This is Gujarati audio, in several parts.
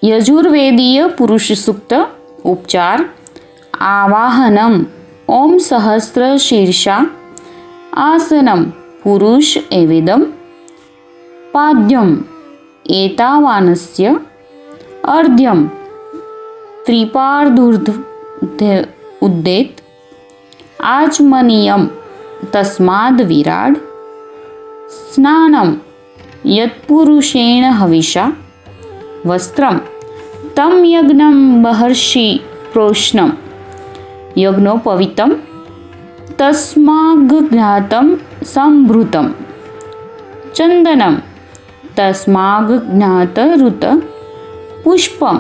यजुर्वेदीय पुरुष सूक्त उपचार आवाहनम ओम सहस्र शीर्षा आसनम पुरुष एवेदम पाद्यम एतावानस्य अर्ध्यम त्रिपार्धूर्ध उद्देत आचमनीयम तस्माद् विराड स्नानम यत्पुरुषेण हविषा वस्त्रम तम यज्ञम महर्षि प्रोष्णम यज्ञोपवीतम तस्माग्घातम संभृतम चंदनम तस्माग्घातरुत पुष्पम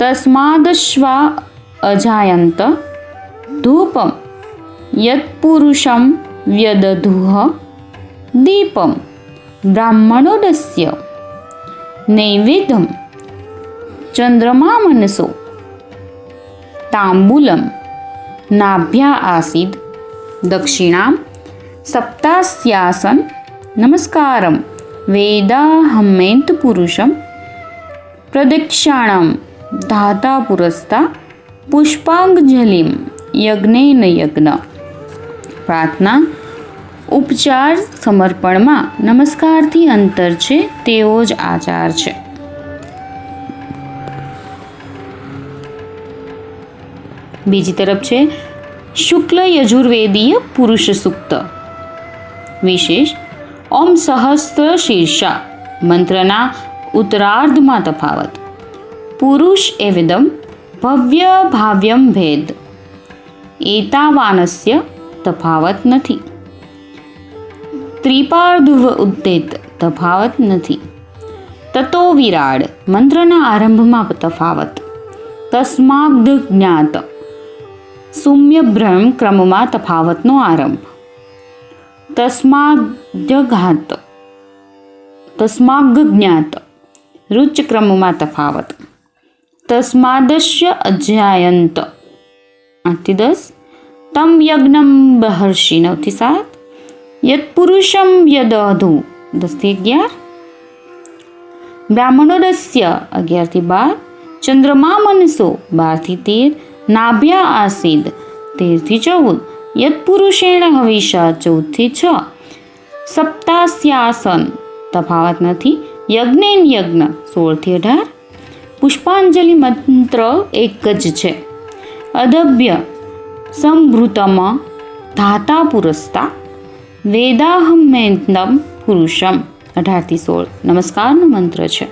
तस्मादश्वा अजायन्त धूपम यत्पुरुषं व्यदधुः दीपम ब्राह्मणोदस्य नैवेद्यम चंद्रमा मनसो तांबूलम नाभ्या आसीद दक्षिणा सप्तास्यासन नमस्कारम वेदाहमेंत पुरुषम प्रदक्षिणाम धाता पुरस्ता पुष्पांजलिम यज्ञेन यज्ञ। प्रार्थना उपचार समर्पण में नमस्कार थी अंतर छे तेवो ज आचार छे। बीजी तरफ छे शुक्ल यजुर्वेदीय पुरुष सूक्त विशेष ओम सहस्त्र शीर्षा मंत्रना उत्तरार्ध में तफावत पुरुष एवेदम भव्य भाव्यम भेद एतावानस्य तफावत नथी त्रिपार्धुव उद्देत तफावत नथी ततो विराड मंत्रना आरंभ में तफावत तस्माद् ज्ञात सौम्य ब्रह्म क्रम में तफावतनो आरंभ तस्माद्घात तस्माज्ञात रुच क्रम में तफावत तस्मादस्य अजायन्त 8-10 तम यज्ञम महर्षि 9-7 यत्पुरुषम व्यदधु 10-11 ब्राह्मणोदस्य 11-12 चंद्रमा मनसो 12-13 नाभ्या आसीद 13-14 यत्पुरुषेण हविषा 14-6 सप्तास्यासन तफावत नथी यज्ञेन यज्ञ 16-18 पुष्पांजलि मंत्र एक ज छे अदभ्य संभृतम धाता पुरस्ता वेदाहमेंतम पुरुषम 18-16 नमस्कार मंत्र छे।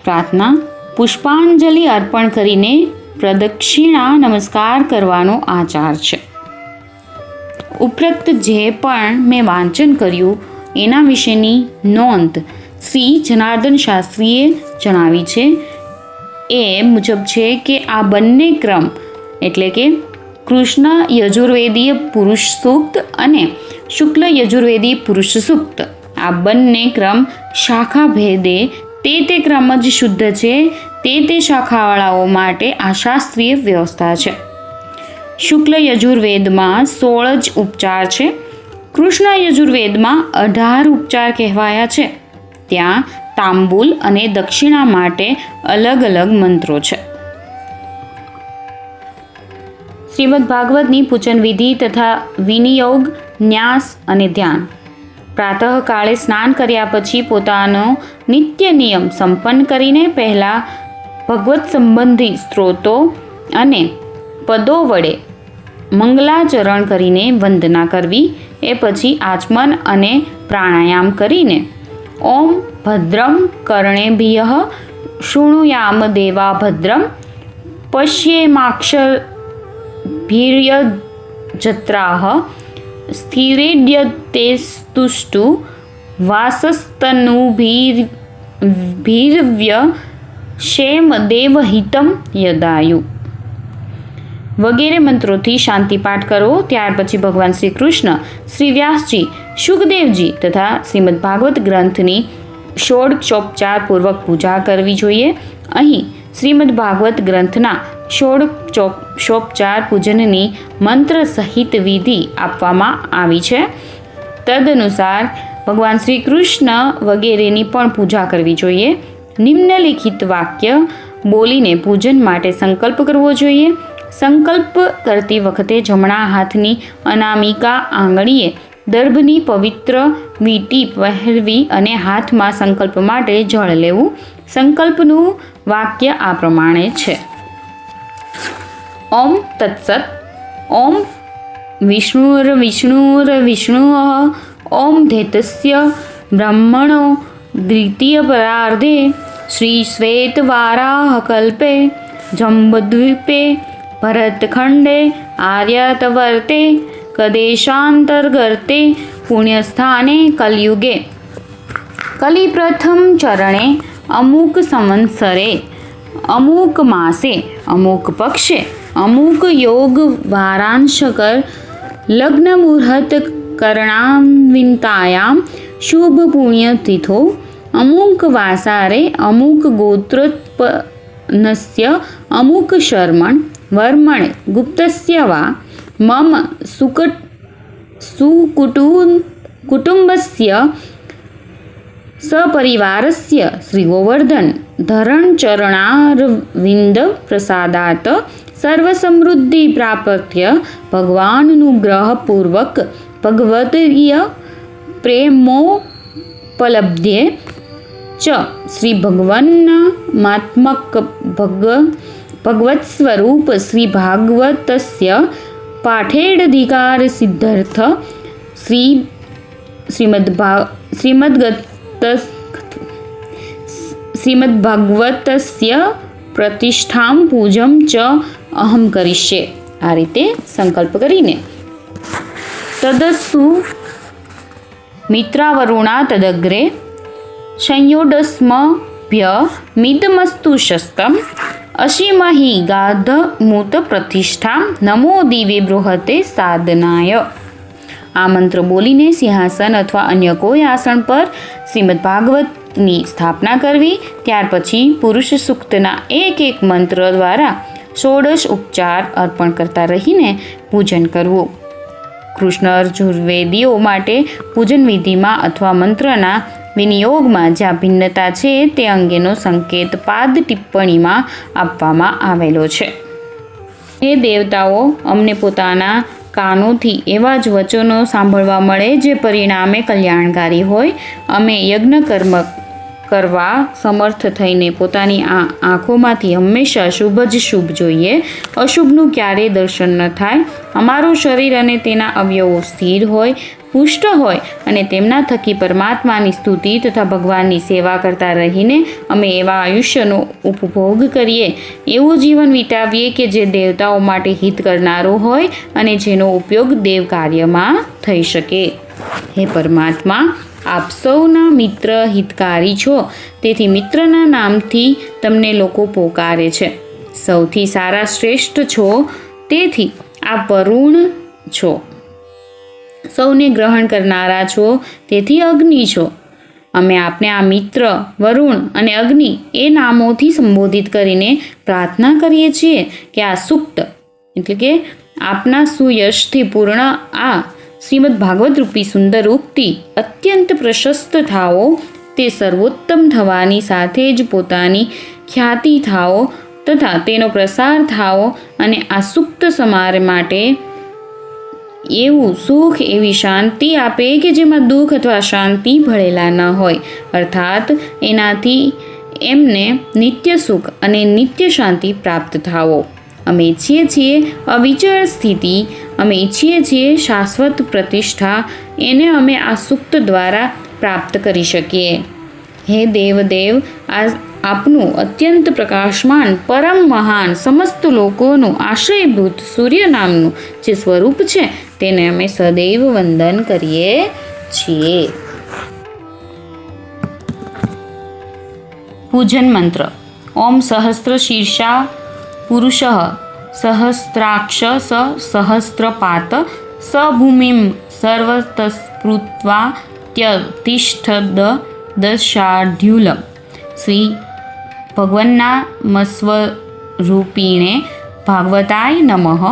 प्रार्थना पुष्पांजलि अर्पण करीने प्रदक्षिणा नमस्कार करवानो आचार छे। उपरोक्त जे पण मैं वांचन कर्युं एना विशेनी नोंध श्री जनार्दन शास्त्रीए जणावी छे। ए मुजब छे कि आ बंने क्रम एटले के कृष्ण यजुर्वेदीय पुरुष सूक्त अने शुक्ल यजुर्वेदीय पुरुष सूक्त आ बंने क्रम शाखा भेदे ते क्रम ज शुद्ध छे ते शाखावाळाओ माटे आ शास्त्रीय व्यवस्था छे। शुक्ल यजुर्वेद में 16 ज उपचार छे। कृष्ण यजुर्वेद में 18 उपचार कहेवाया छे। त्यां तांबूल अने दक्षिणा माटे अलग अलग मंत्रो छे। श्रीमद् भागवतनी पूजन विधि तथा विनियोग न्यास अने ध्यान प्रातः काले स्नान कर्या पछी पोतानो नित्य नियम संपन्न करीने पहला भगवत संबंधी स्त्रोतो अने पदो वडे मंगलाचरण करीने वंदना करवी। ए पछी आचमन अने प्राणायाम करीने ओम भद्रम कर्णेभ्यः शृणुयाम देवा भद्रम पश्येमाक्षभिर्यजत्राः स्थिरेद्यतेस्तुष्टु वासस्तनूभिर्व्यशेम देवहितं यदायु वगैरह मंत्रों थी शांति पाठ करो। त्यार पछी भगवान श्री कृष्ण श्री व्यासजी शुकदेवजी तथा श्रीमद् भागवत ग्रंथनी षोडशोपचार पूर्वक पूजा करवी जोईए। अहीं श्रीमद् भागवत ग्रंथना षोडशोपचार पूजननी मंत्र सहित विधि आपवामां आवी छे। तदनुसार भगवान श्री कृष्ण वगैरेनी पण पूजा करवी जोईए। નિમ્નલિખિત વાક્ય બોલીને પૂજન માટે સંકલ્પ કરવો જોઈએ. સંકલ્પ કરતી વખતે જમણા હાથની અનામિકા આંગળીએ દર્ભની પવિત્ર વીંટી પહેરવી અને હાથમાં સંકલ્પ માટે જળ લેવું. સંકલ્પનું વાક્ય આ પ્રમાણે છે: ઓમ તત્સત. ઓમ વિષ્ણુર્વિષ્ણુઃ. ઓમ ધેતસ્ય બ્રહ્મણો દ્વિતીય પરાર્ધે શ્રી શ્વેતવારાહ કલ્પે જંબદ્વીપે ભરતખંડે આર્યતવર્તે કદેશાંતર્ગતે પુણ્યસ્થાને કલયુગે કલિપ્રથમ ચરણે અમુક સંવત્સરે અમુક માસે અમુક પક્ષે અમુક યોગ વારાંશકર લગ્ન મુહૂર્ત કરણાન્વિતાયામ શુભ પુણ્યતિથો અમુક વાસારે અમુક ગોત્રોત્પન્નસ્ય અમુક શર્મણ વર્મણે ગુપ્તસ્ય વા મમ સુકુટુંબસ્ય સપરિવારસ્ય શ્રી ગોવર્ધન ધરણચરણારવિંદ પ્રસાદાત સર્વસમૃદ્ધિ પ્રાપ્ત્ય ભગવાનુગ્રહપૂર્વક ભગવદીય પ્રેમોપલબ્ધ્યે ચ શ્રી ભગવન્નાત્મક ભગવત સ્વરૂપ શ્રી ભાગવતસ્ય પાઠેડધિકાર સિદ્ધર્થ શ્રીમદ્ભાગવતસ્ય પ્રતિષ્ઠામ પૂજમ ચ અહમ કરીષ્યે. આ રીતે સંકલ્પ કરીને તદસ્સુ મિત્રાવરુણા તદગ્રે સંયોડસ્મભ્ય મિદમસ્તુ શસ્તમ અશીમહિ ગાધમૂત પ્રતિષ્ઠા નમો દિવે બૃહતે સાધનાય. આ મંત્ર બોલીને સિંહાસન અથવા અન્ય કોઈ આસન પર શ્રીમદ ભાગવતની સ્થાપના કરવી. ત્યાર પછી પુરુષ સૂક્તના એક મંત્ર દ્વારા 16 ઉપચાર અર્પણ કરતા રહીને પૂજન કરવું. કૃષ્ણ અર્જુવેદીઓ માટે પૂજન વિધિમાં અથવા મંત્રના વિનિયોગમાં જ્યાં ભિન્નતા છે તે અંગેનો સંકેત પાદ ટિપ્પણીમાં આપવામાં આવેલો છે. હે દેવતાઓ, અમને પોતાના કાનોથી એવા જ વચનો સાંભળવા મળે જે પરિણામે કલ્યાણકારી હોય. અમે યજ્ઞ કર્મ કરવા સમર્થ થઈને પોતાની આંખોમાંથી હંમેશા શુભ જ શુભ જોઈએ, અશુભનું ક્યારેય દર્શન ન થાય. અમારું શરીર અને તેના અવયવો સ્થિર હોય, પુષ્ટ હોય અને તેમના થકી પરમાત્માની સ્તુતિ તથા ભગવાનની સેવા કરતા રહીને અમે એવા આયુષ્યનો ઉપભોગ કરીએ, એવું જીવન વિતાવીએ કે જે દેવતાઓ માટે હિત કરનારું હોય અને જેનો ઉપયોગ દેવ કાર્યમાં થઈ શકે. હે પરમાત્મા, આપ સૌના મિત્ર હિતકારી છો, તેથી મિત્રના નામથી તમને લોકો પોકારે છે. સૌથી સારા શ્રેષ્ઠ છો, તેથી આપ વરુણ છો. સૌને ગ્રહણ કરનારા છો, તેથી અગ્નિ છો. અમે આપને આ મિત્ર, વરુણ અને અગ્નિ એ નામોથી સંબોધિત કરીને પ્રાર્થના કરીએ છીએ કે આ સૂક્ત એટલે કે આપના સુયશથી પૂર્ણ આ શ્રીમદ ભાગવત રૂપી સુંદર ઉક્તિ અત્યંત પ્રશસ્ત થાઓ, તે સર્વોત્તમ થવાની સાથે જ પોતાની ખ્યાતિ થાઓ તથા તેનો પ્રસાર થાઓ અને આ સુક્ત સમાર માટે એવું સુખ, એવી શાંતિ આપે કે જેમાં દુઃખ અથવા શાંતિ ભળેલા ન હોય, અર્થાત એનાથી એમને નિત્ય સુખ અને નિત્ય શાંતિ પ્રાપ્ત થાવો. અમે ઈચ્છીએ છીએ અવિચળ સ્થિતિ, અમે ઈચ્છીએ છીએ શાશ્વત પ્રતિષ્ઠા, એને અમે આ સુક્ત દ્વારા પ્રાપ્ત કરી શકીએ. હે દેવદેવ, આપનું અત્યંત પ્રકાશમાન, પરમ મહાન, સમસ્ત લોકોનું આશ્રયભૂત સૂર્ય નામનું જે સ્વરૂપ છે તેને અમે સદૈવ વંદન કરીએ છીએ. પૂજન મંત્ર. ઓમ સહસ્ત્ર શીર્ષા પુરુષ સહસ્ત્રાક્ષ સહસ્ત્રપાત સ ભૂમિમ સર્વતસ્પૃત્વા ત્યતિષ્ઠદ દશાઢ્યુલમ. શ્રી ભગવન્નામસ્વરૂપિણે ભાગવતાય નમઃ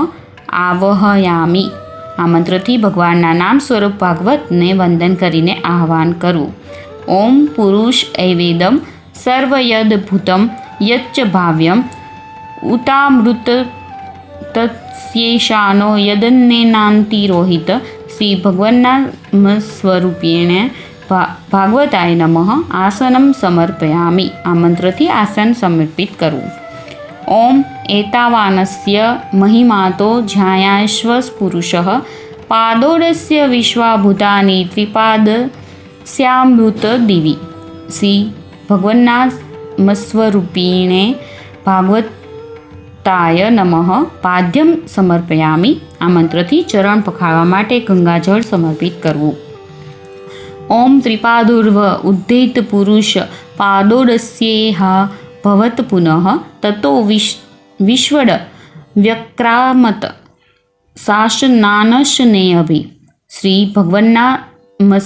આવહયામિ. આ મંત્રથી ભગવાનના નામ સ્વરૂપ ભાગવતને વંદન કરીને આહ્વાન કરવું. ઓમ પુરુષ ઐવેદમ સર્વયદભૂતમ યચ્ચ ભાવ્યમ ઉતામૃત તત્સ્યેશાનો યદન્નેનાંતિરોહિત. શ્રી ભગવાનના સ્વરૂપેણે ભાગવતાય નમઃ. આસનમ સમર્પયામિ. આ મંત્રથી આસન સમર્પિત કરવું. ઓમ એતાવાનસ્ય મહિમાતો જ્ઞાયાશ્વ પુરુષઃ પાદોડસ્ય વિશ્વાભૂતાની ત્રિપાદસ્યામૃત દિવી. શ્રી ભગવાનના સ્વરૂપીણે ભાગવતાય નમઃ. પાદ્યમ સમર્પયામિ. આ મંત્રથી ચરણ પખાળવા માટે ગંગાજળ સમર્પિત કરવું. ઓમ ત્રિપાદુર્વ ઉદ્ધેત પુરુષ પાદોડસ્યેહ ભવત પુનઃ તતો વિશ્વડ વ્યક્રામત શાસનાનશનેઅભિ. શ્રી ભગવાનના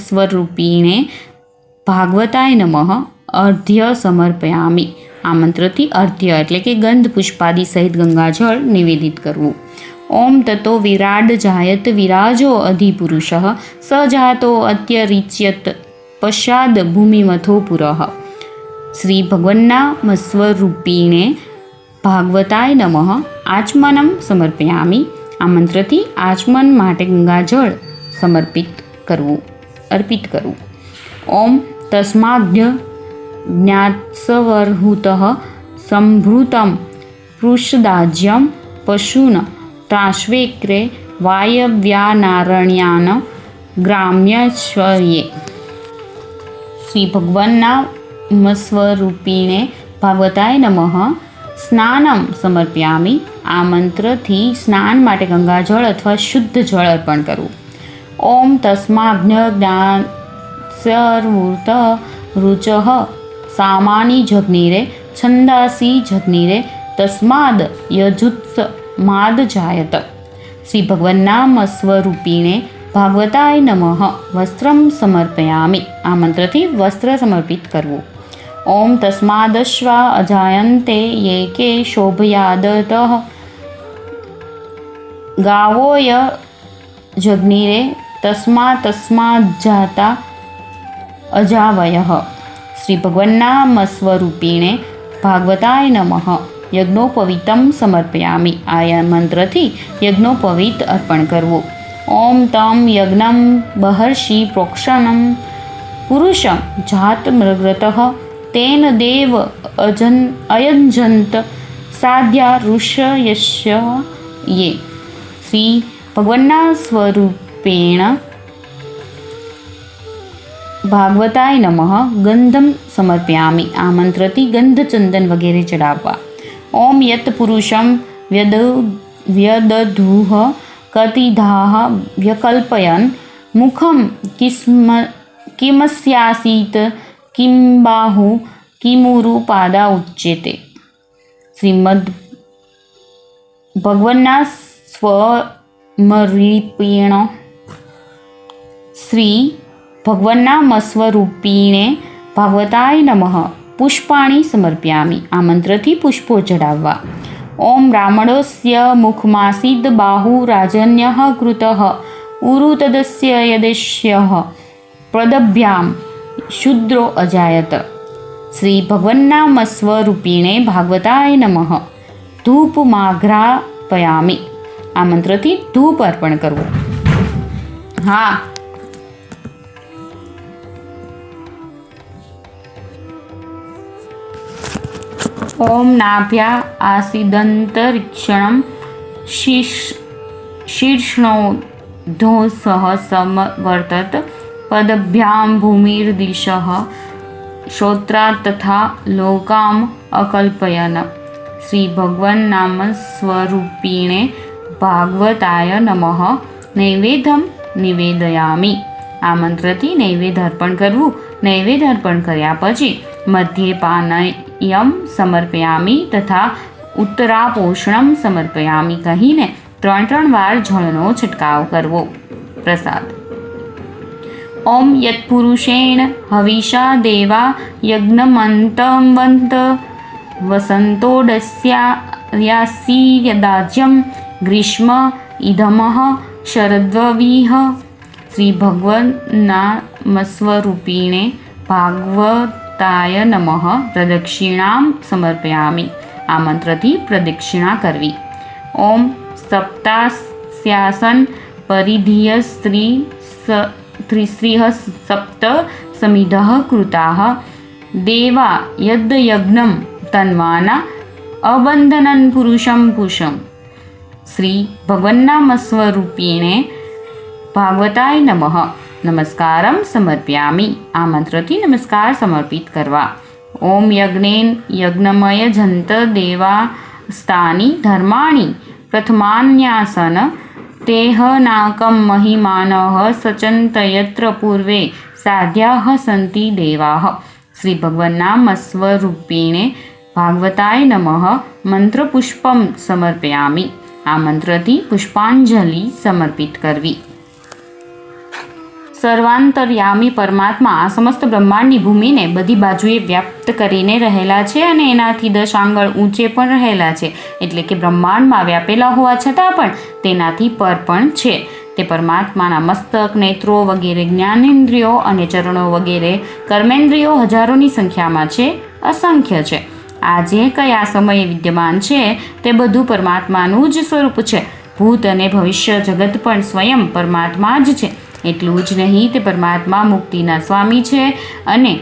સ્વરૂપીણે ભાગવતાય નમઃ. અર્ધ્ય સમર્પયામિ. આ મંત્રથી અર્ધ્ય એટલે કે ગંધ પુષ્પાદિ સહિત ગંગાજળ નિવેદિત કરવું. ઓમ તતો વિરાડ જાયત વિરાજો અધિપુરુષ સ જાતો અત્યરિચ્યત પશ્ચાદ ભૂમિમથો પુરઃ. શ્રી ભગવાનના સ્વરૂપીણે ભાગવતાય નમઃ. આચમનમ સમર્પયામિ. આ મંત્રથી આચમન માટે ગંગાજળ અર્પિત કરવું. ઓમ તસ્માદ્ય જ્ઞાત્સવર્હુત સંભૃતમ પૃષદાજ્યમ પશુન ત્રાશ્વેક્રે વાયવ્યાનારણ્યાન ગ્રામ્યશ્વર્યે. શ્રી ભગવાનના સ્વરૂપીણે ભાગવતાય નમઃ. સ્નાનમ સમર્પયામિ. આ મંત્રથી સ્નાન માટે ગંગાજળ અથવા શુદ્ધ જળ અર્પણ કરવું. ઓમ તસ્માજ્ઞ જ્ઞાત્સર્વૃત રુચઃ સામાની જગ્નિરે છંદાસી જગ્નિરે તસ્માદ યજુત્સ માદ જાયત. શ્રી ભગવાનના સ્વરૂપીણે ભાગવતાય નમઃ. વસ્ત્રમ સમર્પયામિ. આ મંત્રથી વસ્ત્ર સમર્પિત કરવું. ઓમ તસ્માદશ્વા અજાયન્તે યેકે શોભયાદતઃ ગાવોય જગ્નિરે તસ્માજાતા અજાવયઃ. શ્રી ભગવાનના સ્વરૂપીણે ભાગવતાય નમઃ. યજ્ઞોપવિતમ સમર્પયામિ. આ મંત્રથી યજ્ઞોપવિત અર્પણ કરવું. ઓમ તમ યજ્ઞમ બહર્ષિ પ્રોક્ષણમ પુરુષમ જાત મૃગતઃ તેન દેવ અયજંત સાધ્યા ઋષયસ્ય યે. શ્રી ભગવાનના સ્વરૂપેણ ભાગવતાય નમઃ. ગંધમ સમર્પયામિ. આ મંત્રથી ગંધ ચંદન વગેરે ચડાવવા. ઓમ યત પુરુષમ વ્યદધુઃ કતિધાઃ વ્યકલ્પયન મુખમ કિમસ્યાસીત કિમ બાહુ કિમુરુ પાદા ઉચ્યતે. શ્રીમદ ભગવાનના સ્વરૂપીણ શ્રી ભગવાનના સ્વરૂપીણે ભાગવતાય નમઃ. પુષ્પાણી સમર્પયામિ. આ મંત્રથી પુષ્પો ચડાવવા. ઓમ રામણસ્ય મુખમાસીદ બાહુ રાજન્યઃ કૃતઃ ઉરુ તદસ્ય યદેશ્યઃ પ્રદભ્યામ શુદ્રો અજાયત. શ્રી ભગવાનના સ્વરૂપીણે ભાગવતાય નમઃ. ધૂપ માઘ્રાપયામિ. આ મંત્રથી ધૂપ અર્પણ કરવું. હા, ઓમ નાભ્યા આસીદંતરિક્ષણમ શીર્ષ્ણોધોસઃ સમવર્તત પદભ્યામ ભૂમિર્દિશઃ શ્રોત્રાत् તથા લોકામ અકલ્પયન. શ્રી ભગવાન નામ સ્વરૂપીણે ભાગવતાય નમઃ. નૈવેદ્યમ નિવેદયામિ. આ મંત્રથી નૈવેદ્ય અર્પણ કરવું. નૈવેદ્ય અર્પણ કર્યા પછી મધ્યે પાનયમ સમર્પયામિ તથા ઉત્તરાપોષણમ સમર્પયામિ કહીને 3 વાર જળનો છંટકાવ કરવો. પ્રસાદ. ઓમ યત્પુરુષેણ હવિષા દેવા યજ્ઞમંતવંત વસંતોડસ્યાસ્યદાજ્યમ ગ્રીષ્મ ઇધમઃ શરદ્વીહ. શ્રી ભગવાનના સ્વરૂપીણે ભાગવત સપ્તાય નમઃ પ્રદક્ષિણામ સમર્પયામિ. આ મંત્રથી પ્રદક્ષિણા કરવી. ઓમ સપ્તાસ્યાસન પરિધિય ત્રિશ્રીઃ સપ્ત સમિધઃ કૃતાઃ દેવા યજ્ઞમ તન્વાના અબંધનન પુરુષમ પુષમ. શ્રી ભગવન્નામ સ્વરૂપીણે ભાગવતાય નમઃ નમસ્કારમ સમર્પયામિ. આ મંત્રથી નમસ્કાર સમર્પિત કરવા. ઓમ યજ્ઞેન યજ્ઞમય જંત દેવાસ્તાની ધર્માણી પ્રથમાન્યાસન તેહ નાકમ મહિમાનઃ સચંતયત્ર પૂર્વે સાધ્યાઃ સંતિ દેવાઃ. શ્રી ભગવન્નામ સ્વરૂપીણે ભાગવતાય નમઃ મંત્રપુષ્પમ સમર્પયામિ. આ મંત્રથી પુષ્પાંજલિ સમર્પિત કરવી. સર્વાંતર્યામી પરમાત્મા આ સમસ્ત બ્રહ્માંડની ભૂમિને બધી બાજુએ વ્યાપ્ત કરીને રહેલા છે અને એનાથી 10 આંગળ ઊંચે પણ રહેલા છે. એટલે કે બ્રહ્માંડમાં વ્યાપેલા હોવા છતાં પણ તેનાથી પર પણ છે. તે પરમાત્માના મસ્તક, નેત્રો વગેરે જ્ઞાનેન્દ્રિયો અને ચરણો વગેરે કર્મેન્દ્રિયો હજારોની સંખ્યામાં છે, અસંખ્ય છે. આ જે કંઈ આ સમયે વિદ્યમાન છે તે બધું પરમાત્માનું જ સ્વરૂપ છે. ભૂત અને ભવિષ્ય જગત પણ સ્વયં પરમાત્મા જ છે. એટલું જ નહીં, તે પરમાત્મા મુક્તિના સ્વામી છે અને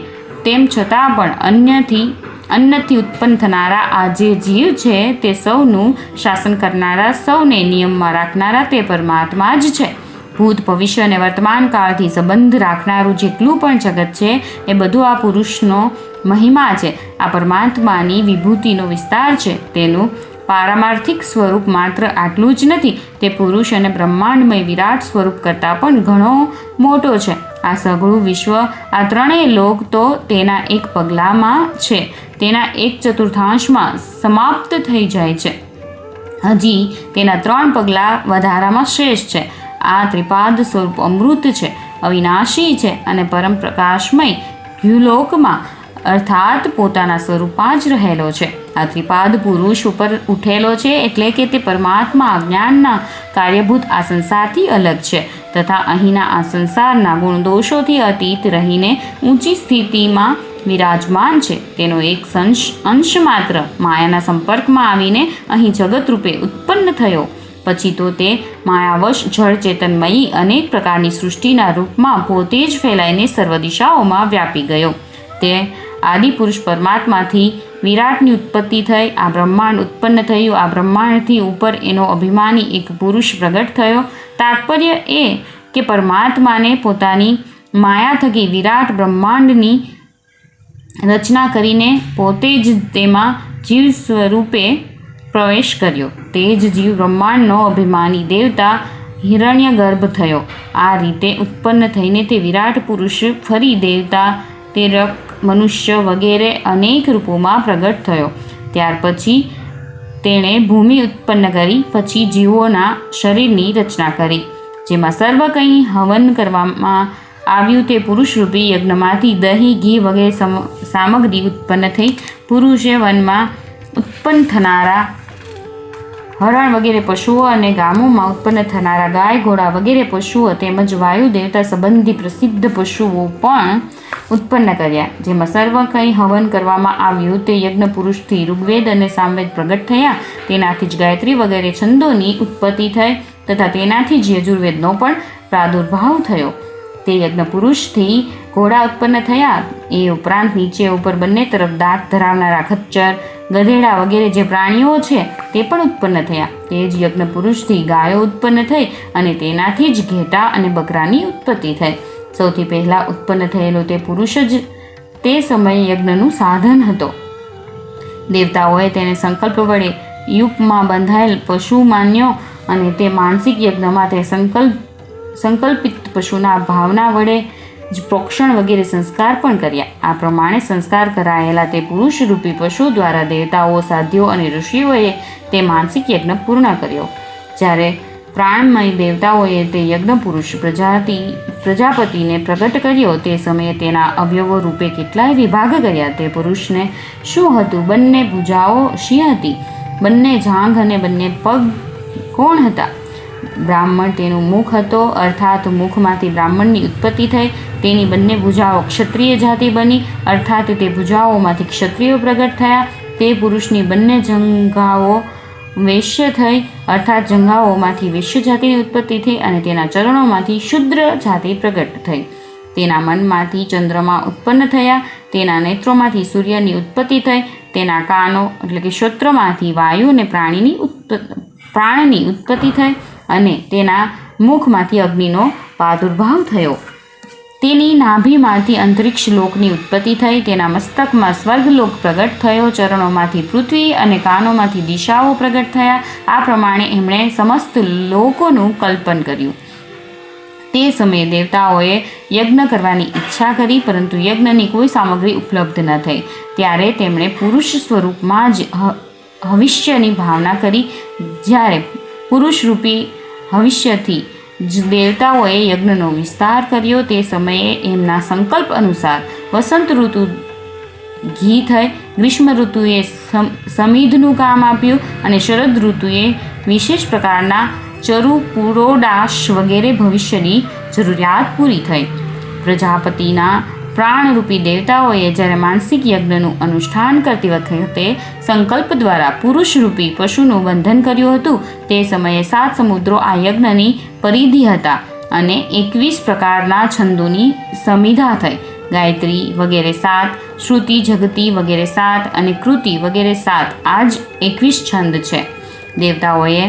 તેમ છતાં પણ અન્નથી ઉત્પન્ન થનારા આ જે જીવ છે તે સૌનું શાસન કરનારા, સૌને નિયમમાં રાખનારા તે પરમાત્મા જ છે. ભૂત, ભવિષ્ય અને વર્તમાન કાળથી સંબંધ રાખનારું જેટલું પણ જગત છે એ બધું આ પુરુષનો મહિમા છે. આ પરમાત્માની વિભૂતિનો વિસ્તાર છે. તેનું પારમાર્થિક સ્વરૂપ માત્ર આટલું જ નથી, તે પુરુષ અને બ્રહ્માંડમય વિરાટ સ્વરૂપ કરતાં પણ ઘણો મોટો છે. આ સઘળું વિશ્વ, આ ત્રણેય લોક તો તેના એક પગલામાં છે, તેના 1/4 સમાપ્ત થઈ જાય છે. હજી તેના 3 પગલાં વધારામાં શ્રેષ્ઠ છે. આ ત્રિપાદ સ્વરૂપ અમૃત છે, અવિનાશી છે અને પરમ પ્રકાશમય દ્યુલોકમાં અર્થાત પોતાના સ્વરૂપમાં જ રહેલો છે. આ ત્રિપાદ પુરુષ ઉપર ઉઠેલો છે એટલે કે તે પરમાત્મા જ્ઞાનના કાર્યભૂત આ સંસારથી અલગ છે તથા અહીંના આ સંસારના ગુણદોષોથી અતીત રહીને ઊંચી સ્થિતિમાં વિરાજમાન છે. તેનો એક અંશ માત્ર માયાના સંપર્કમાં આવીને અહીં જગતરૂપે ઉત્પન્ન થયો. પછી તો તે માયાવશ જળ ચેતનમયી અનેક પ્રકારની સૃષ્ટિના રૂપમાં પોતે જ ફેલાઈને સર્વ દિશાઓમાં વ્યાપી ગયો. તે આદિપુરુષ પરમાત્માથી વિરાટની ઉત્પત્તિ થઈ. આ બ્રહ્માંડ ઉત્પન્ન થયું. આ બ્રહ્માંડથી ઉપર એનો અભિમાની એક પુરુષ પ્રગટ થયો. તાત્પર્ય એ કે પરમાત્માને પોતાની માયા થકી વિરાટ બ્રહ્માંડની રચના કરીને પોતે જ તેમાં જીવ સ્વરૂપે પ્રવેશ કર્યો. તે જ જીવ બ્રહ્માંડનો અભિમાની દેવતા હિરણ્યગર્ભ થયો. આ રીતે ઉત્પન્ન થઈને તે વિરાટ પુરુષ ફરી દેવતા, તેરક, મનુષ્ય વગેરે અનેક રૂપોમાં પ્રગટ થયો. ત્યાર પછી તેણે ભૂમિ ઉત્પન્ન કરી. પછી જીવોના શરીરની રચના કરી, જેમાં સર્વ કંઈ હવન કરવામાં આવ્યું. તે પુરુષરૂપી યજ્ઞમાંથી દહીં, ઘી વગેરે સામગ્રી ઉત્પન્ન થઈ. પુરુષે વનમાં ઉત્પન્ન થનારા હરણ વગેરે પશુઓ અને ગામોમાં ઉત્પન્ન થનારા ગાય, ઘોડા વગેરે પશુઓ તેમજ વાયુ દેવતા સંબંધી પ્રસિદ્ધ પશુઓ પણ ઉત્પન્ન કર્યા. જેમાં સર્વ કંઈ હવન કરવામાં આવ્યું. તે યજ્ઞ પુરુષથી ઋગ્વેદ અને સામવેદ પ્રગટ થયા. તેનાથી જ ગાયત્રી વગેરે છંદોની ઉત્પત્તિ થઈ તથા તેનાથી જ યજુર્વેદનો પણ પ્રાદુર્ભાવ થયો. તે યજ્ઞ પુરુષથી ઘોડા ઉત્પન્ન થયા. એ ઉપરાંત નીચે ઉપર બંને તરફ દાંત ધરાવનારા ખચ્ચર, ગધેડા વગેરે જે પ્રાણીઓ છે તે પણ ઉત્પન્ન થયા. તે જ યજ્ઞ પુરુષથી ગાયો ઉત્પન્ન થઈ અને તેનાથી જ ઘેટા અને બકરાની ઉત્પત્તિ થઈ. સૌથી પહેલાં ઉત્પન્ન થયેલો તે પુરુષ જ તે સમયે યજ્ઞનું સાધન હતો. દેવતાઓએ તેને સંકલ્પ વડે યુગમાં બંધાયેલ પશુ માન્યો અને તે માનસિક યજ્ઞમાં તે સંકલ્પિત પશુના ભાવના વડે જ પ્રોક્ષણ વગેરે સંસ્કાર પણ કર્યા. આ પ્રમાણે સંસ્કાર કરાયેલા તે પુરુષરૂપી પશુ દ્વારા દેવતાઓ, સાધ્યો અને ઋષિઓએ તે માનસિક યજ્ઞ પૂર્ણ કર્યો. જ્યારે પ્રાણમય દેવતાઓએ તે યજ્ઞ પુરુષ પ્રજાપતિને પ્રગટ કર્યો તે સમયે તેના અવયવો રૂપે કેટલાય વિભાગ કર્યા. તે પુરુષને શું હતું? બંને ભુજાઓ શી હતી? બંને જાંઘ અને બંને પગ કોણ હતા? બ્રાહ્મણ તેનું મુખ હતો, અર્થાત મુખમાંથી બ્રાહ્મણની ઉત્પત્તિ થઈ. તેની બંને ભુજાઓ ક્ષત્રિય જાતિ બની, અર્થાત તે ભુજાઓમાંથી ક્ષત્રિયો પ્રગટ થયા. તે પુરુષની બંને જંઘાઓ વૈશ્ય થઈ, અર્થાત જંઘાઓમાંથી વૈશ્ય જાતિની ઉત્પત્તિ થઈ અને તેના ચરણોમાંથી શુદ્ર જાતિ પ્રગટ થઈ. તેના મનમાંથી ચંદ્રમા ઉત્પન્ન થયા, તેના નેત્રોમાંથી સૂર્યની ઉત્પત્તિ થઈ, તેના કાનો એટલે કે શ્રોત્રમાંથી વાયુ અને પ્રાણની ઉત્પત્તિ થઈ અને તેના મુખમાંથી અગ્નિનો પ્રાદુર્ભાવ થયો. તેની નાભીમાંથી અંતરિક્ષ લોકની ઉત્પત્તિ થઈ, તેના મસ્તકમાં સ્વર્ગલોક પ્રગટ થયો, ચરણોમાંથી પૃથ્વી અને કાનોમાંથી દિશાઓ પ્રગટ થયા. આ પ્રમાણે એમણે સમસ્ત લોકોનું કલ્પન કર્યું. તે સમયે દેવતાઓએ યજ્ઞ કરવાની ઈચ્છા કરી, પરંતુ યજ્ઞની કોઈ સામગ્રી ઉપલબ્ધ ન થઈ. ત્યારે તેમણે પુરુષ સ્વરૂપમાં જ હવિષ્યની ભાવના કરી. જ્યારે પુરુષરૂપી હવિષ્યથી જ દેવતાઓએ યજ્ઞનો વિસ્તાર કર્યો. તે સમયે એમના સંકલ્પ અનુસાર વસંત ઋતુ ઘી થઈ, ગ્રીષ્મ ઋતુએ સમિધનું કામ આપ્યું અને શરદ ઋતુએ વિશેષ પ્રકારના ચરુ, પુરોડાશ વગેરે ભવિષ્યની જરૂરિયાત પૂરી થઈ. પ્રજાપતિના પ્રાણરૂપી દેવતાઓએ જ્યારે માનસિક યજ્ઞનું અનુષ્ઠાન કરતી વખતે સંકલ્પ દ્વારા પુરુષરૂપી પશુનું બંધન કર્યું હતું. તે સમયે 7 સમુદ્રો આ યજ્ઞની પરિધિ હતા અને 21 પ્રકારના છંદોની સમિધા થઈ. ગાયત્રી વગેરે 7, શ્રુતિ, જગતી વગેરે 7 અને કૃતિ વગેરે 7, આ જ 21 છંદ છે. દેવતાઓએ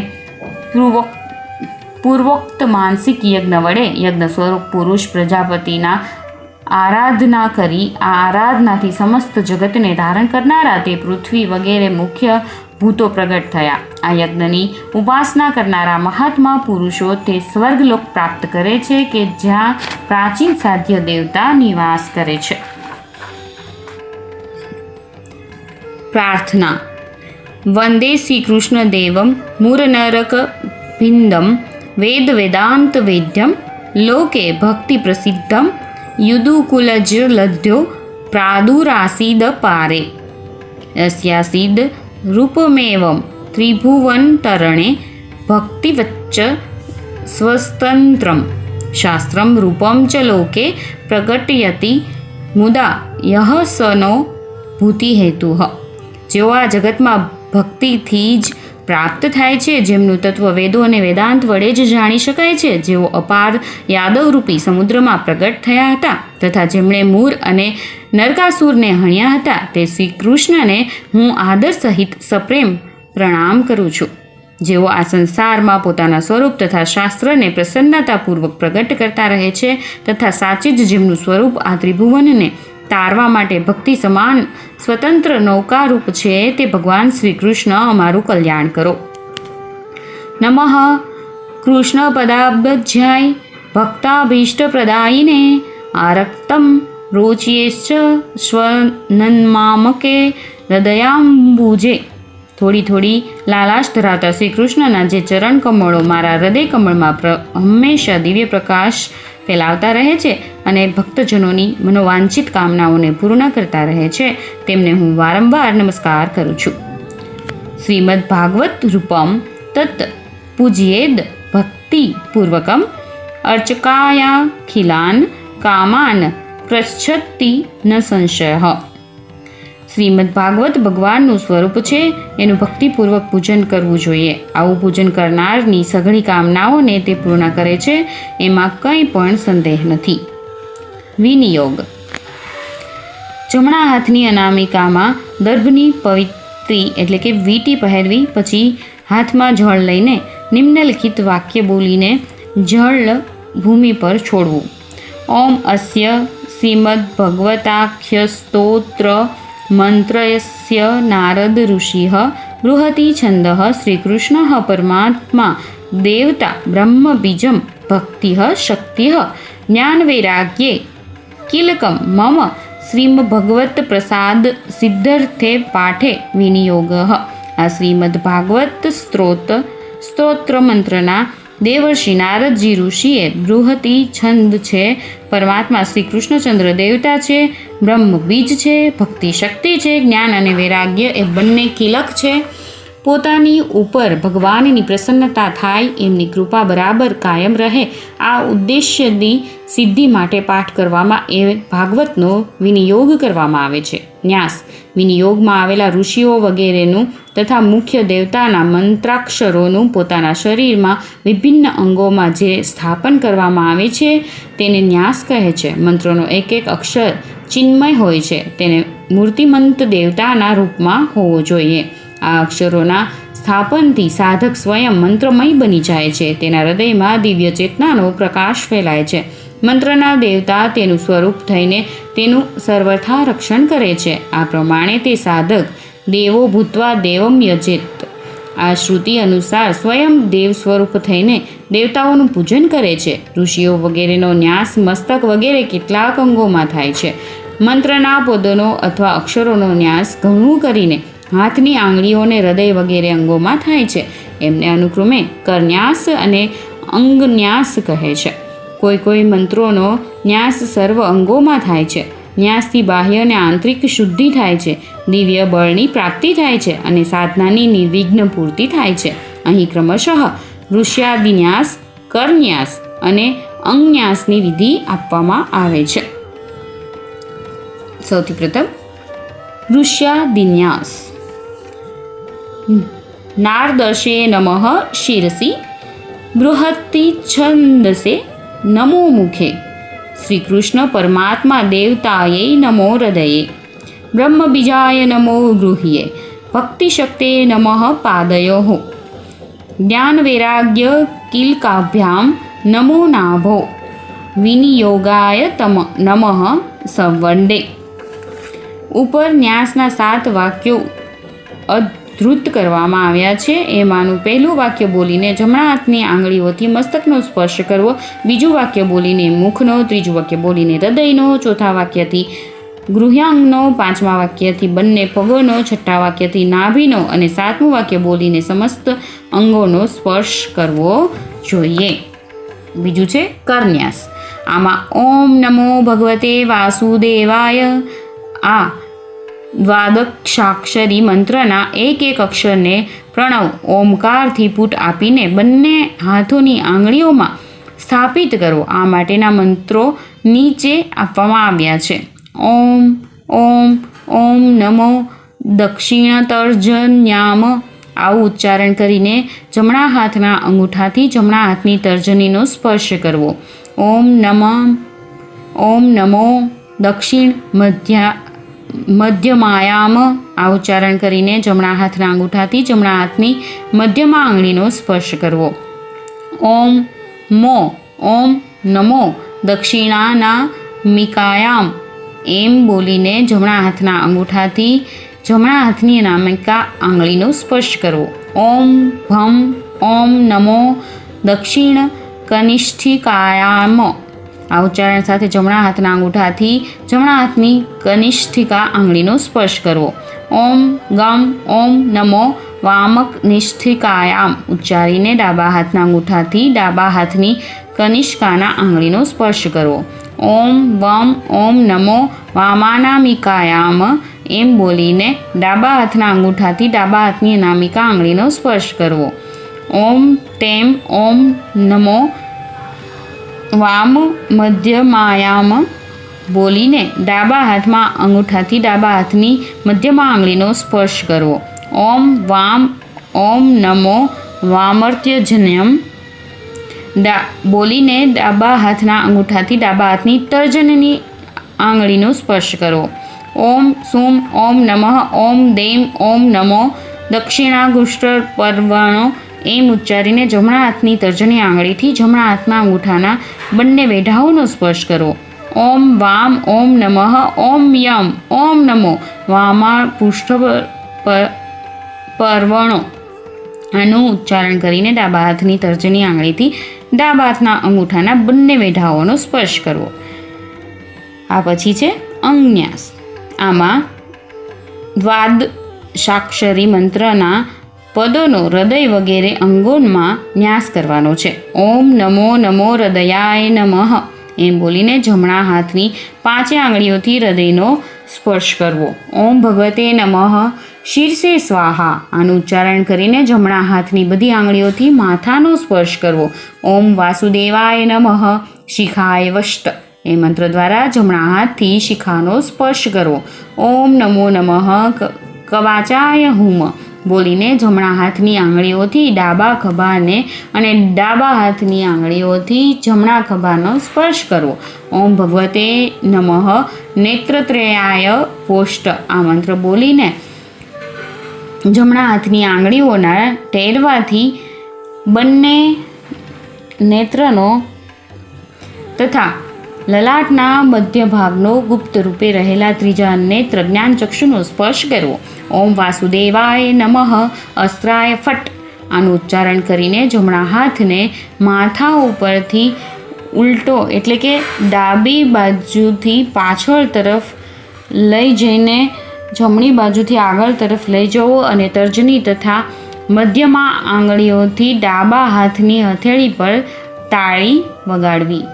પૂર્વોક્ત માનસિક યજ્ઞ વડે યજ્ઞ સ્વરૂપ પુરુષ પ્રજાપતિના આરાધના કરી. આ આરાધનાથી સમસ્ત જગતને ધારણ કરનારા તે પૃથ્વી વગેરે મુખ્ય ભૂતો પ્રગટ થયા. આ યજ્ઞની ઉપાસના કરનારા મહાત્મા પુરુષો તે સ્વર્ગલોક પ્રાપ્ત કરે છે કે જ્યાં પ્રાચીન સાધ્ય દેવતા નિવાસ કરે છે. પ્રાર્થના. વંદે શ્રી કૃષ્ણ દેવમ મૂરનરક ભિંદમ વેદ વેદાંત વેદ્યમ લોકે ભક્તિ પ્રસિદ્ધમ યુદુકુલજ લદ્યો પ્રાદુરાસીદ પારે યસ્યાસીદ રૂપમેવમ ત્રિભુવન તરણે ભક્તિવચ્ચ સ્વતંત્રમ શાસ્ત્રમ રૂપમ ચ લોકે પ્રગટયતિ મુદા યહ સનો ભૂતિહેતુઃ. જેઓ આ જગતમાં ભક્તિથી જ પ્રાપ્ત થાય છે, જેમનું તત્વ વેદો અને વેદાંત વડે જ જાણી શકાય છે, જેઓ અપાર યાદવરૂપી સમુદ્રમાં પ્રગટ થયા હતા તથા જેમણે મૂર અને નરકાસુરને હણ્યા હતા, તે શ્રી કૃષ્ણને હું આદર સહિત સપ્રેમ પ્રણામ કરું છું. જેઓ આ સંસારમાં પોતાના સ્વરૂપ તથા શાસ્ત્રને પ્રસન્નતાપૂર્વક પ્રગટ કરતા રહે છે તથા સાચે જ જેમનું સ્વરૂપ આ ત્રિભુવનને તારવા માટે ભક્તિ સમાન સ્વતંત્ર નૌકારૂપ છે, તે ભગવાન શ્રી કૃષ્ણ અમારું કલ્યાણ કરો. નમઃ કૃષ્ણ પદાબ્જાય ભક્તાભીષ્ટ પ્રદાયિને આરક્તમ રોચિયેશ્ચ સ્વનન્મામકે હૃદયાંબુજે. થોડી લાલાશ ધરાવતા શ્રી કૃષ્ણના જે ચરણ કમળો મારા હૃદય કમળમાં હંમેશા દિવ્ય પ્રકાશ ફેલાવતા રહે છે અને ભક્તજનોની મનોવાંછિત કામનાઓને પૂર્ણ કરતા રહે છે, તેમને હું વારંવાર નમસ્કાર કરું છું. શ્રીમદ ભાગવત રૂપમ તત્ પૂજ્યેદ ભક્તિપૂર્વકમ અર્ચકાયાખિલાન કામાન પૃચ્છતિ ન સંશય. શ્રીમદ ભાગવત ભગવાનનું સ્વરૂપ છે, એનું ભક્તિપૂર્વક પૂજન કરવું જોઈએ. આવું પૂજન કરનારની સઘળી કામનાઓને તે પૂર્ણ કરે છે, એમાં કંઈ પણ સંદેહ નથી. વિનિયોગ. જમણા હાથની અનામિકામાં દર્ભની પવિત્રી એટલે કે વીંટી પહેરવી, પછી હાથમાં જળ લઈને નિમ્નલિખિત વાક્ય બોલીને જળ ભૂમિ પર છોડવું. ઓમ અસ્ય શ્રીમદ ભગવતાખ્ય સ્તોત્ર મંત્રસ્ય નારદ ઋષિઃ બૃહતિ છંદઃ શ્રીકૃષ્ણ પરમાત્મા દેવતા બ્રહ્મ બીજમ ભક્તિઃ શક્તિઃ જ્ઞાનવૈરાગ્યે કિલકમ મમ શ્રીમ ભગવત પ્રસાદ સિદ્ધર્થે પાઠે વિનિયોગઃ. આ શ્રીમદ ભાગવત સ્તોત્ર મંત્રના દેવર્ષિ નારદજી ઋષિએ બૃહતિ છંદ છે. પરમાત્મા શ્રી કૃષ્ણચંદ્ર દેવતા છે, બ્રહ્મ બીજ છે, ભક્તિ શક્તિ છે, જ્ઞાન અને વૈરાગ્ય એ બંને કિલક છે. પોતાની ઉપર ભગવાનની પ્રસન્નતા થાય, એમની કૃપા બરાબર કાયમ રહે, આ ઉદ્દેશ્યની સિદ્ધિ માટે પાઠ કરવામાં એ ભાગવતનો વિનિયોગ કરવામાં આવે છે. ન્યાસ વિનિયોગમાં આવેલા ઋષિઓ વગેરેનું તથા મુખ્ય દેવતાના મંત્રાક્ષરોનું પોતાના શરીરમાં વિભિન્ન અંગોમાં જે સ્થાપન કરવામાં આવે છે તેને ન્યાસ કહે છે. મંત્રોનો એક એક અક્ષર ચિન્મય હોય છે, તેને મૂર્તિમંત દેવતાના રૂપમાં હોવો જોઈએ. આ અક્ષરોના સ્થાપનથી સાધક સ્વયં મંત્રમય બની જાય છે, તેના હૃદયમાં દિવ્ય ચેતનાનો પ્રકાશ ફેલાય છે. મંત્રના દેવતા તેનું સ્વરૂપ થઈને તેનું સર્વથા રક્ષણ કરે છે. આ પ્રમાણે તે સાધક દેવો ભૂત્વા દેવમ યજેત, આ શ્રુતિ અનુસાર સ્વયં દેવ સ્વરૂપ થઈને દેવતાઓનું પૂજન કરે છે. ઋષિઓ વગેરેનો ન્યાસ મસ્તક વગેરે કેટલાક અંગોમાં થાય છે. મંત્રના પદોનો અથવા અક્ષરોનો ન્યાસ ઘણું કરીને હાથની આંગળીઓને હૃદય વગેરે અંગોમાં થાય છે. એમને અનુક્રમે કરન્યાસ અને અંગન્યાસ કહે છે. કોઈ મંત્રોનો ન્યાસ સર્વ અંગોમાં થાય છે. ન્યાસથી બાહ્ય અને આંતરિક શુદ્ધિ થાય છે, દિવ્ય બળની પ્રાપ્તિ થાય છે અને સાધનાની નિર્વિઘ્ન પૂર્તિ થાય છે. અહીં ક્રમશઃ ઋષ્યાદિન્યાસ, કરન્યાસ અને અંગન્યાસની વિધિ આપવામાં આવે છે. સૌથી પ્રથમ ઋષ્યાદિન્યાસ. નારદર્શે નમઃ શિરસી, બૃહતિ છંદસે નમો મુખે, શ્રી કૃષ્ણ પરમાત્મા દેવતાએ નમો હૃદયે, બ્રહ્મ બીજાય નમો ગૃહ્યે, ભક્તિ શક્તે નમઃ પાદયોઃ, જ્ઞાન વૈરાગ્ય કિલકાભ્યામ નમો નાભો, વિનિયોગાય નમઃ સંવંદે. ઉપર ન્યાસના 7 વાક્યો અધૃત કરવામાં આવ્યા છે. એમાંનું પહેલું વાક્ય બોલીને જમણા હાથની આંગળીઓથી મસ્તકનો સ્પર્શ કરવો, બીજું વાક્ય બોલીને મુખનો, ત્રીજું વાક્ય બોલીને હૃદયનો, ચોથા વાક્યથી ગૃહ્યાંગનો, પાંચમા વાક્યથી બંને પગોનો, છઠ્ઠા વાક્યથી નાભીનો અને સાતમું વાક્ય બોલીને સમસ્ત અંગોનો સ્પર્શ કરવો જોઈએ. બીજું છે કરન્યાસ. આમાં ઓમ નમો ભગવતે વાસુદેવાય, આ દ્વાદશાક્ષરી મંત્રના એક એક અક્ષરને પ્રણવ ઓમકારથી પુટ આપીને બંને હાથોની આંગળીઓમાં સ્થાપિત કરવો. આ માટેના મંત્રો નીચે આપવામાં આવ્યા છે. ઓમ ઓમ ઓમ નમો દક્ષિણતર્જન્યામ. આવું ઉચ્ચારણ કરીને જમણા હાથના અંગૂઠાથી જમણા હાથની તર્જનીનો સ્પર્શ કરવો. ઓમ નમો દક્ષિણ મધ્યમાયામ. આ ઉચ્ચારણ કરીને જમણા હાથના અંગૂઠાથી જમણા હાથની મધ્યમાં આંગળીનો સ્પર્શ કરવો. ઓમ નમો દક્ષિણાનામિકાયામ. એમ બોલીને જમણા હાથના અંગૂઠાથી જમણા હાથની નામિકા આંગળીનો સ્પર્શ કરવો. ઓમ નમો દક્ષિણ કનિષ્ઠિકાયામ. આ ઉચ્ચારણ સાથે જમણા હાથના અંગૂઠાથી જમણા હાથની કનિષ્ઠિકા આંગળીનો સ્પર્શ કરવો. ઓમ નમો વામકનિષ્ઠિકાયામ. ઉચ્ચારીને ડાબા હાથના અંગૂઠાથી ડાબા હાથની કનિષ્કાના આંગળીનો સ્પર્શ કરવો. ઓમ નમો વામાનામિકાયામ. એમ બોલીને ડાબા હાથના અંગૂઠાથી ડાબા હાથની નામિકા આંગળીનો સ્પર્શ કરવો. ઓમ નમો વામ મધ્યમાયામ. બોલીને ડાબા હાથમાં અંગૂઠાથી ડાબા હાથની મધ્યમાં આંગળીનો સ્પર્શ કરવો. ઓમ નમો વામર્ત્યજન્યમ. બોલીને ડાબા હાથના અંગૂઠાથી ડાબા હાથની તર્જનની આંગળીનો સ્પર્શ કરવો. ઓમ નમઃ ઓમ દેમ ઓમ નમો દક્ષિણાગુષ્ઠપર્વણો. એમ ઉચ્ચારીને જમણા હાથની તર્જની આંગળીથી જમણા હાથના અંગૂઠાના બંને વેઢાઓનો સ્પર્શ કરવો. ઓમ નમઃ ઓમ યમ ઓમ નમો વામા પૃષ્ઠપર્વણો. આનું ઉચ્ચારણ કરીને ડાબા હાથની તર્જની આંગળીથી ડાબા હાથના અંગૂઠાના બંને વેઢાઓનો સ્પર્શ કરવો. આ પછી છે અંગન્યાસ. આમાં દ્વાદશાક્ષરી મંત્રના પદોનો હૃદય વગેરે અંગોમાં ન્યાસ કરવાનો છે. ઓમ નમો હૃદયાય નમઃ. એમ બોલીને જમણા હાથની 5 આંગળીઓથી હૃદયનો સ્પર્શ કરવો. ઓમ ભગવતે નમઃ શીર્ષે સ્વાહા આનું ઉચ્ચારણ કરીને જમણા હાથની બધી આંગળીઓથી માથાનો સ્પર્શ કરવો. ઓમ વાસુદેવાય નમઃ શિખાય વષ્ટ એ મંત્ર દ્વારા જમણા હાથથી શિખાનો સ્પર્શ કરવો. ઓમ નમો નમઃ કવાચાય હુમ બોલીને જમણા હાથની આંગળીઓથી ડાબા ખભાને અને ડાબા હાથની આંગળીઓથી જમણા ખભાનો સ્પર્શ કરવો. ઓમ ભગવતે નમઃ નેત્રત્રયાય પોષ્ટ આ મંત્ર બોલીને જમણા હાથની આંગળીઓના ટેરવાથી બંને નેત્રનો તથા લલાટના મધ્ય ભાગનો ગુપ્ત રૂપે રહેલા ત્રીજા નેત્ર જ્ઞાનચક્ષુનો સ્પર્શ કરવો. ઓમ વાસુદેવાય નમઃ અસ્ત્રાય ફટ આનું ઉચ્ચારણ કરીને જમણા હાથને માથા ઉપરથી ઉલટો એટલે કે ડાબી બાજુથી પાછળ તરફ લઈ જઈને જમણી બાજુથી આગળ તરફ લઈ જવો અને તર્જની તથા મધ્યમાં આંગળીઓથી ડાબા હાથની હથેળી પર તાળી વગાડવી.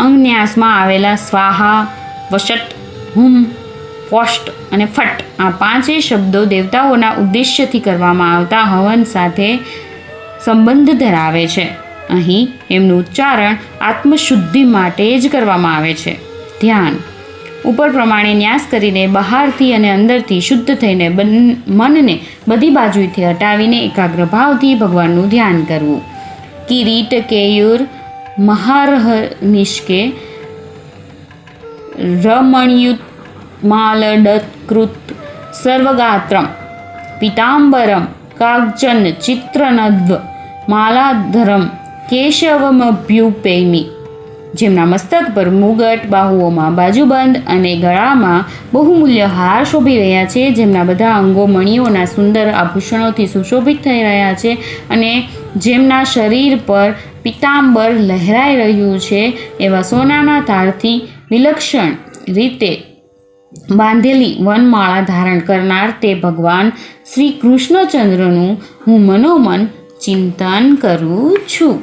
અંગન્યાસમાં આવેલા સ્વાહા, વષટ, હુમ, પોષ્ટ અને ફટ આ પાંચેય શબ્દો દેવતાઓના ઉદ્દેશ્યથી કરવામાં આવતા હવન સાથે સંબંધ ધરાવે છે. અહીં એમનું ઉચ્ચારણ આત્મશુદ્ધિ માટે જ કરવામાં આવે છે. ધ્યાન ઉપર પ્રમાણે ન્યાસ કરીને બહારથી અને અંદરથી શુદ્ધ થઈને મનને બધી બાજુથી હટાવીને એકાગ્ર ભાવથી ભગવાનનું ધ્યાન કરવું. કિરીટ કેયુર મહારહનિષ્કે રમણયુત માલડત્કૃત સર્વગાત્રમ પીતાંબરમ કાગચન ચિત્રનદ્વ માલાધરમ કેશવમભ્યુપેમી જેમના મસ્તક પર મુગટ, બાહુઓમાં બાજુબંધ અને ગળામાં બહુમૂલ્ય હાર શોભી રહ્યા છે, જેમના બધા અંગો મણિઓના સુંદર આભૂષણોથી સુશોભિત થઈ રહ્યા છે અને જેમના શરીર પર પીતાંબર લહેરાઈ રહ્યું છે, એવા સોનાના તારથી વિલક્ષણ રીતે બાંધેલી વનમાળા ધારણ કરનાર તે ભગવાન શ્રી કૃષ્ણચંદ્રનું હું મનોમન ચિંતન કરું છું.